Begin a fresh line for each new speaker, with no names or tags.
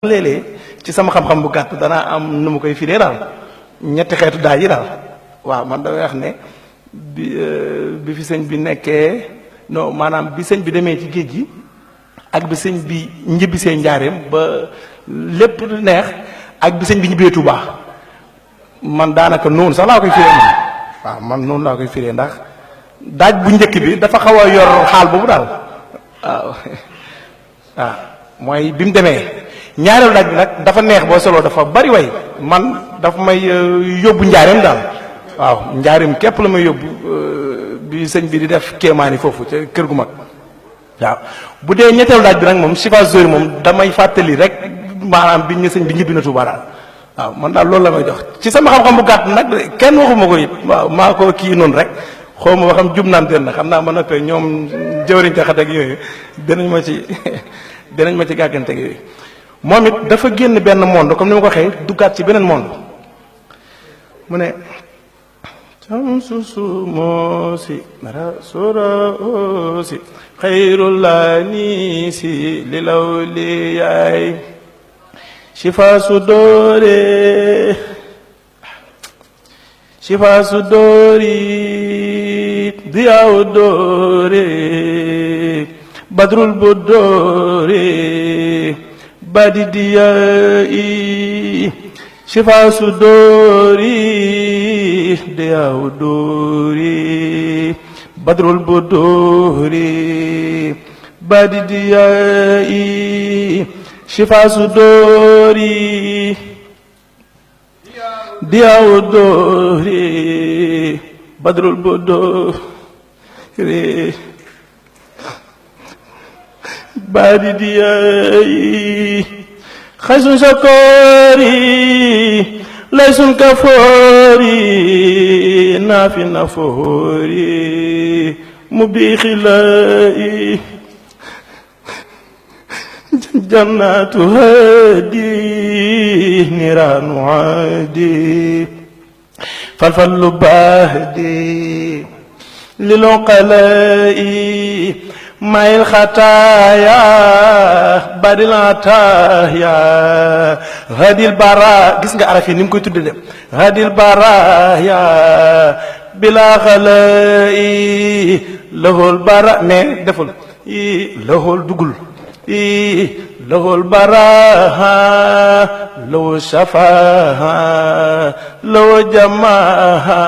léeg-léeg ci sama xam-xam bu gàtt danaa am nu mu koy firee daal ñetti xeetu daaj yi daal waaw man damay wax ne bi fi sëñ bi nekkee non maanaam bi sëñ bi demee ci géej gi ak bi sëñ bi ñibbisee njaareem ba lépp neex ak bi sëñ bi ñibbee Tuubaa man daanaka noonu sax laa koy firee man waaw man noonu laa koy firee ndax daaj bu njëkk bi dafa xaw a yor xaal boobu daal waaw waaw mooy bi mu demee ñaareelu daaj bi nag dafa neex boo solo dafa bari way man dafa may yóbbu njaareem daal waaw njaareem képp la may yóbbu bi sëñ bi di def kéemaani foofu ca kër gu mag waaw bu dee ñetteelu daaj bi nag moom sifa zori moom damay fàttali rek maanaam bi ñu sëñ bi ñibbi na Tuubaa daal waaw man daal loolu la may jox ci sama xam-xam bu gàtt nag kenn waxuma ko it waaw maa ko kii noonu rek xaw ma waxam jub naam den na xam naa ma noppee ñoom jëwriñ ca xat ak yooyu dinañ ma ci gàggante ak yooyu moom it dafa génn benn monde comme ni ma ko waxee duggaat ci beneen monde mu ne camsusu moosi rasura osi xayrullah nii si li law li yaay shifa su doori diyaaw doore badrul bu doore badi diyaayi shifa su doori diyaaw doore badrul bu doore badi diyaayi shifa su doori diyaaw doore badrul bu doore badi diyaayi xaysun sakoori laysun kafoori naafi nafoori mubixilaayi jannatu hadi niraanu hadi falfallu bahdi liluqalaayi mayil xataaya badil ataaya hadil bara gis nga araf yi ni mu koy tudde dem hadil baraya bila xalaayi lahul bara mais deful lahul dugul lahul baraha lahu shafaha lahu jamaha